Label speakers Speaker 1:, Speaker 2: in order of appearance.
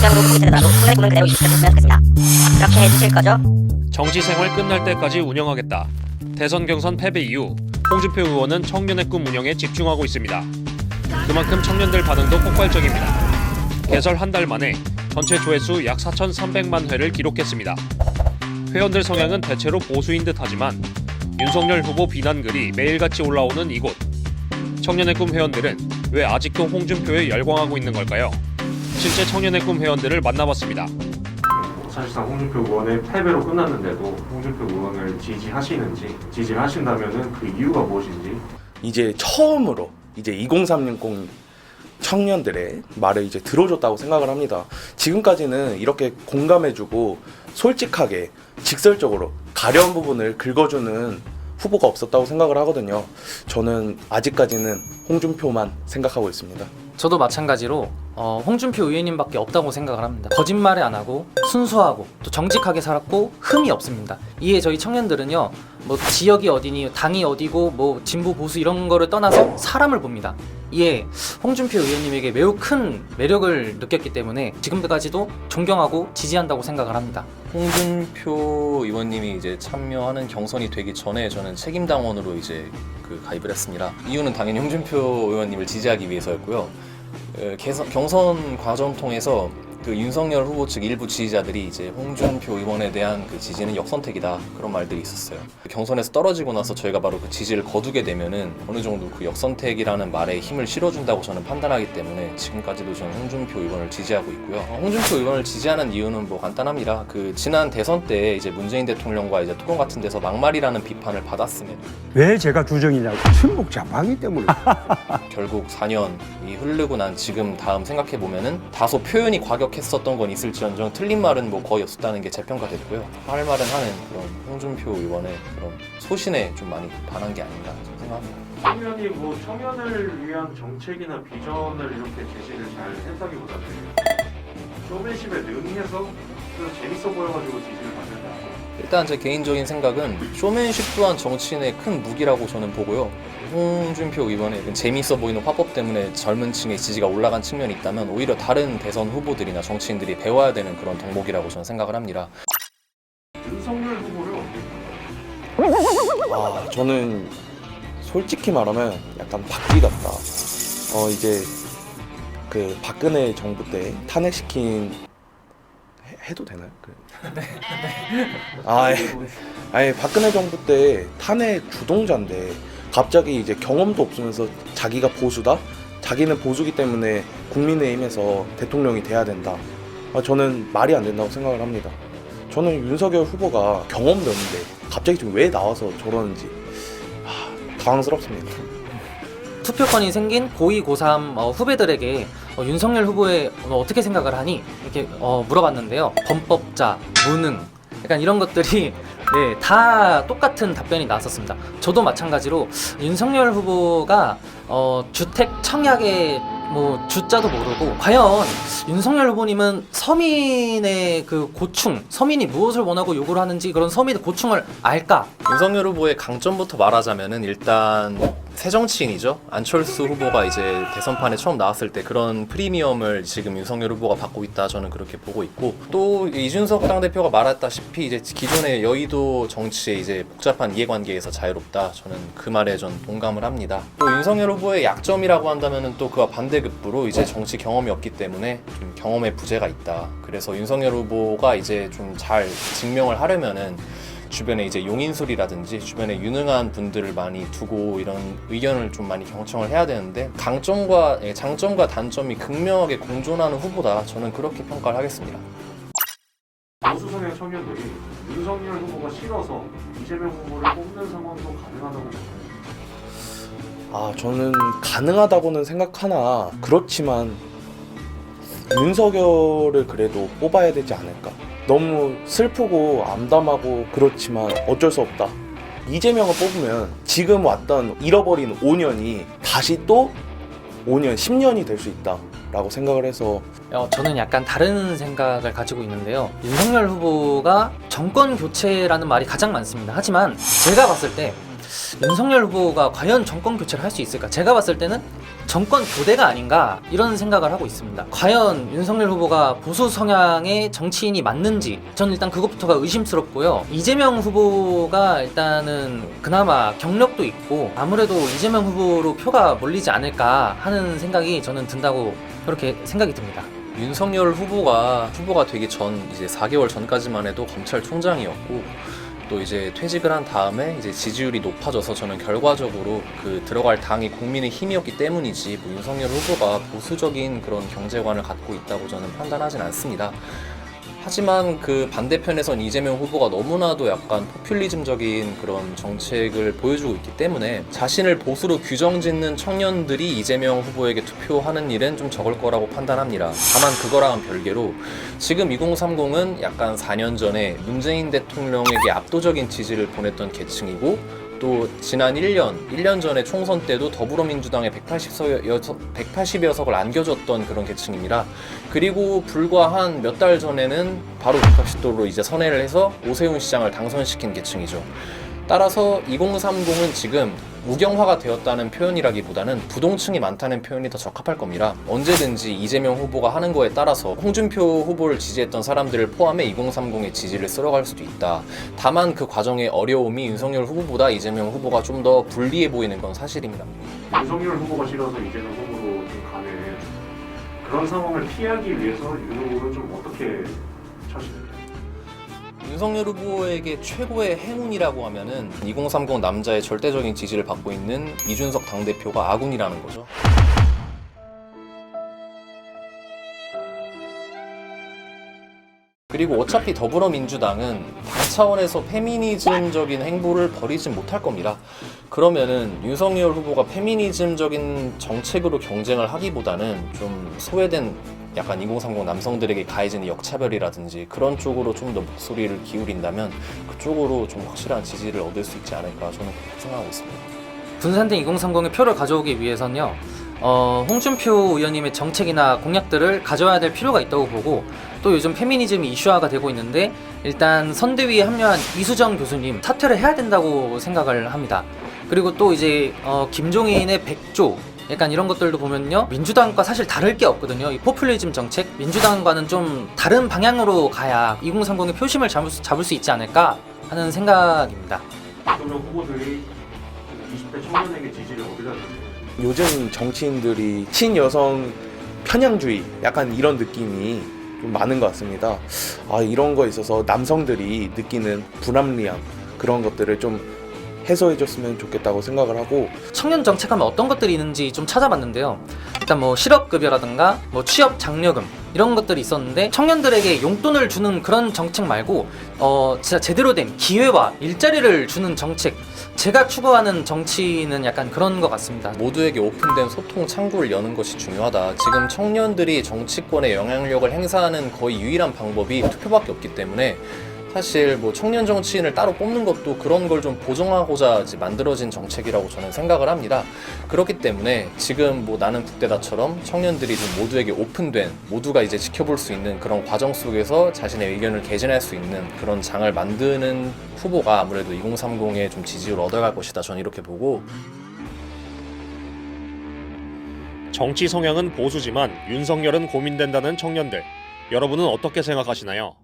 Speaker 1: 당장으로 보이더라도 손해보는 그대로 유지해줬으면 좋겠습니다. 그렇게 해주실 거죠?
Speaker 2: 정치 생활 끝날 때까지 운영하겠다. 대선 경선 패배 이후 홍준표 의원은 청년의 꿈 운영에 집중하고 있습니다. 그만큼 청년들 반응도 폭발적입니다. 개설 한 달 만에 전체 조회수 약 4,300만 회를 기록했습니다. 회원들 성향은 대체로 보수인 듯하지만 윤석열 후보 비난글이 매일같이 올라오는 이곳. 청년의 꿈 회원들은 왜 아직도 홍준표에 열광하고 있는 걸까요? 실제 청년의 꿈 회원들을 만나봤습니다.
Speaker 3: 사실상 홍준표 의원의 패배로 끝났는데도 홍준표 의원을 지지하시는지, 지지를 하신다면은 그 이유가 무엇인지.
Speaker 4: 이제 처음으로 이제 2030 청년들의 말을 이제 들어줬다고 생각을 합니다. 지금까지는 이렇게 공감해주고 솔직하게 직설적으로 가려운 부분을 긁어주는 후보가 없었다고 생각을 하거든요. 저는 아직까지는 홍준표만 생각하고 있습니다.
Speaker 5: 저도 마찬가지로 홍준표 의원님밖에 없다고 생각을 합니다. 거짓말을 안 하고 순수하고 또 정직하게 살았고 흠이 없습니다. 이에 저희 청년들은요, 뭐 지역이 어디니 당이 어디고 뭐 진보 보수 이런 거를 떠나서 사람을 봅니다. 이에 홍준표 의원님에게 매우 큰 매력을 느꼈기 때문에 지금까지도 존경하고 지지한다고 생각을 합니다.
Speaker 6: 홍준표 의원님이 이제 참여하는 경선이 되기 전에 저는 책임당원으로 이제 가입을 했습니다. 이유는 당연히 홍준표 의원님을 지지하기 위해서였고요. 경선 과정 통해서 윤석열 후보 측 일부 지지자들이 이제 홍준표 의원에 대한 지지는 역선택이다, 그런 말들이 있었어요. 경선에서 떨어지고 나서 저희가 바로 그 지지를 거두게 되면은 어느 정도 역선택이라는 말에 힘을 실어준다고 저는 판단하기 때문에 지금까지도 저는 홍준표 의원을 지지하고 있고요. 홍준표 의원을 지지하는 이유는 뭐 간단합니다. 지난 대선 때 이제 문재인 대통령과 이제 토론 같은 데서 막말이라는 비판을 받았음에도
Speaker 7: 왜 제가 주정이냐고 친북 좌파이기 때문에
Speaker 6: 결국 4년이 흐르고 난 지금 다음 생각해 보면은 다소 표현이 과격했었던 건 있을지언정 틀린 말은 뭐 거의 없었다는 게 재평가됐고요. 할 말은 하는 그런 홍준표 의원의 그런 소신에 좀 많이 반한 게 아닌가 생각합니다.
Speaker 3: 청년이 뭐 청년을 위한 정책이나 비전을 이렇게 제시를 잘 했다기보다는 쇼맨십에 능해서 재밌어 보여가지고 지지를 받는다.
Speaker 6: 일단 제 개인적인 생각은 쇼맨십 또한 정치인의 큰 무기라고 저는 보고요. 홍준표 의원의 재미있어 보이는 화법 때문에 젊은 층의 지지가 올라간 측면이 있다면 오히려 다른 대선 후보들이나 정치인들이 배워야 되는 그런 덕목이라고 저는 생각을 합니다.
Speaker 3: 윤석열 후보를 어떻게 보나요?
Speaker 4: 저는 솔직히 말하면 약간 박쥐 같다. 이제 박근혜 정부 때 탄핵시킨 해도 되나요? 아니 박근혜 정부 때 탄핵 주동자인데 갑자기 이제 경험도 없으면서 자기가 보수다? 자기는 보수기 때문에 국민의힘에서 대통령이 돼야 된다. 저는 말이 안 된다고 생각을 합니다. 저는 윤석열 후보가 경험도 없는데 갑자기 좀 왜 나와서 저러는지 당황스럽습니다.
Speaker 5: 투표권이 생긴 고2, 고3 후배들에게 윤석열 후보에 어떻게 생각을 하니? 이렇게 물어봤는데요. 범법자, 무능, 약간 이런 것들이 다 똑같은 답변이 나왔었습니다. 저도 마찬가지로 윤석열 후보가 주택 청약의 주자도 모르고 과연 윤석열 후보님은 서민의 고충, 서민이 무엇을 원하고 요구를 하는지 그런 서민의 고충을 알까?
Speaker 6: 윤석열 후보의 강점부터 말하자면은 일단 새정치인이죠. 안철수 후보가 이제 대선판에 처음 나왔을 때 그런 프리미엄을 지금 윤석열 후보가 받고 있다, 저는 그렇게 보고 있고, 또 이준석 당대표가 말했다시피 이제 기존의 여의도 정치의 이제 복잡한 이해관계에서 자유롭다, 저는 그 말에 전 동감을 합니다. 또 윤석열 후보의 약점이라고 한다면은 또 그와 반대급부로 이제 정치 경험이 없기 때문에 좀 경험의 부재가 있다. 그래서 윤석열 후보가 이제 좀 잘 증명을 하려면은 주변에 이제 용인술이라든지 주변에 유능한 분들을 많이 두고 이런 의견을 좀 많이 경청을 해야 되는데, 장점과 단점이 극명하게 공존하는 후보다, 저는 그렇게 평가를 하겠습니다.
Speaker 3: 보수 성향 청년들이 윤석열 후보가 싫어서 이재명 후보를 뽑는 상황도 가능하다고 보나요?
Speaker 4: 저는 가능하다고는 생각하나 그렇지만 윤석열을 그래도 뽑아야 되지 않을까. 너무 슬프고 암담하고 그렇지만 어쩔 수 없다. 이재명을 뽑으면 지금 왔던 잃어버린 5년이 다시 또 5년, 10년이 될 수 있다 라고 생각을 해서
Speaker 5: 저는 약간 다른 생각을 가지고 있는데요. 윤석열 후보가 정권 교체라는 말이 가장 많습니다. 하지만 제가 봤을 때 윤석열 후보가 과연 정권 교체를 할 수 있을까? 제가 봤을 때는 정권 교대가 아닌가 이런 생각을 하고 있습니다. 과연 윤석열 후보가 보수 성향의 정치인이 맞는지 저는 일단 그것부터가 의심스럽고요. 이재명 후보가 일단은 그나마 경력도 있고 아무래도 이재명 후보로 표가 몰리지 않을까 하는 생각이 저는 든다고 그렇게 생각이 듭니다.
Speaker 6: 윤석열 후보가 되기 전 이제 4개월 전까지만 해도 검찰총장이었고 또 이제 퇴직을 한 다음에 이제 지지율이 높아져서 저는 결과적으로 그 들어갈 당이 국민의 힘이었기 때문이지 뭐 윤석열 후보가 보수적인 그런 경제관을 갖고 있다고 저는 판단하진 않습니다. 하지만 그 반대편에선 이재명 후보가 너무나도 약간 포퓰리즘적인 그런 정책을 보여주고 있기 때문에 자신을 보수로 규정짓는 청년들이 이재명 후보에게 투표하는 일은 좀 적을 거라고 판단합니다. 다만 그거랑은 별개로 지금 2030은 약간 4년 전에 문재인 대통령에게 압도적인 지지를 보냈던 계층이고 또 지난 1년 전에 총선 때도 더불어민주당에 180여 석을 안겨줬던 그런 계층입니다. 그리고 불과 한 몇 달 전에는 바로 180도로 이제 선회를 해서 오세훈 시장을 당선시킨 계층이죠. 따라서 2030은 지금 우경화가 되었다는 표현이라기보다는 부동층이 많다는 표현이 더 적합할 겁니다. 언제든지 이재명 후보가 하는 거에 따라서 홍준표 후보를 지지했던 사람들을 포함해 2030의 지지를 쓸어갈 수도 있다. 다만 그 과정의 어려움이 윤석열 후보보다 이재명 후보가 좀 더 불리해 보이는 건 사실입니다.
Speaker 3: 윤석열 후보가 싫어서 이재명 후보로 좀 가는 그런 상황을 피하기 위해서 윤 후보는 좀 어떻게 처신해요?
Speaker 6: 윤석열 후보에게 최고의 행운이라고 하면은 2030 남자의 절대적인 지지를 받고 있는 이준석 당대표가 아군이라는 거죠. 그리고 어차피 더불어민주당은 당 차원에서 페미니즘적인 행보를 벌이진 못할 겁니다. 그러면은 윤석열 후보가 페미니즘적인 정책으로 경쟁을 하기보다는 좀 소외된 약간 2030 남성들에게 가해지는 역차별이라든지 그런 쪽으로 좀 더 목소리를 기울인다면 그쪽으로 좀 확실한 지지를 얻을 수 있지 않을까 저는 그렇게 생각하고 있습니다.
Speaker 5: 분산된 2030의 표를 가져오기 위해서는요. 홍준표 의원님의 정책이나 공약들을 가져와야 될 필요가 있다고 보고 또 요즘 페미니즘이 이슈화가 되고 있는데 일단 선대위에 합류한 이수정 교수님 사퇴를 해야 된다고 생각을 합니다. 그리고 또 이제 김종인의 백조 약간 이런 것들도 보면요 민주당과 사실 다를 게 없거든요. 이 포퓰리즘 정책 민주당과는 좀 다른 방향으로 가야 2030의 표심을 잡을 수 있지 않을까 하는 생각입니다.
Speaker 3: 대통령 후보들이 20대 청년에게 지지를 어디다 주세요?
Speaker 4: 요즘 정치인들이 친여성 편향주의 약간 이런 느낌이 좀 많은 것 같습니다. 이런 거에 있어서 남성들이 느끼는 불합리함 그런 것들을 좀 해소해줬으면 좋겠다고 생각을 하고
Speaker 5: 청년 정책하면 어떤 것들이 있는지 좀 찾아봤는데요. 일단 뭐 실업급여라든가 뭐 취업 장려금 이런 것들이 있었는데 청년들에게 용돈을 주는 그런 정책 말고 진짜 제대로 된 기회와 일자리를 주는 정책 제가 추구하는 정치는 약간 그런 것 같습니다.
Speaker 6: 모두에게 오픈된 소통 창구를 여는 것이 중요하다. 지금 청년들이 정치권에 영향력을 행사하는 거의 유일한 방법이 투표밖에 없기 때문에 사실 뭐 청년 정치인을 따로 뽑는 것도 그런 걸 좀 보정하고자 만들어진 정책이라고 저는 생각을 합니다. 그렇기 때문에 지금 뭐 나는 국대다처럼 청년들이 좀 모두에게 오픈된 모두가 이제 지켜볼 수 있는 그런 과정 속에서 자신의 의견을 개진할 수 있는 그런 장을 만드는 후보가 아무래도 2030에 좀 지지를 얻어갈 것이다. 저는 이렇게 보고
Speaker 2: 정치 성향은 보수지만 윤석열은 고민된다는 청년들. 여러분은 어떻게 생각하시나요?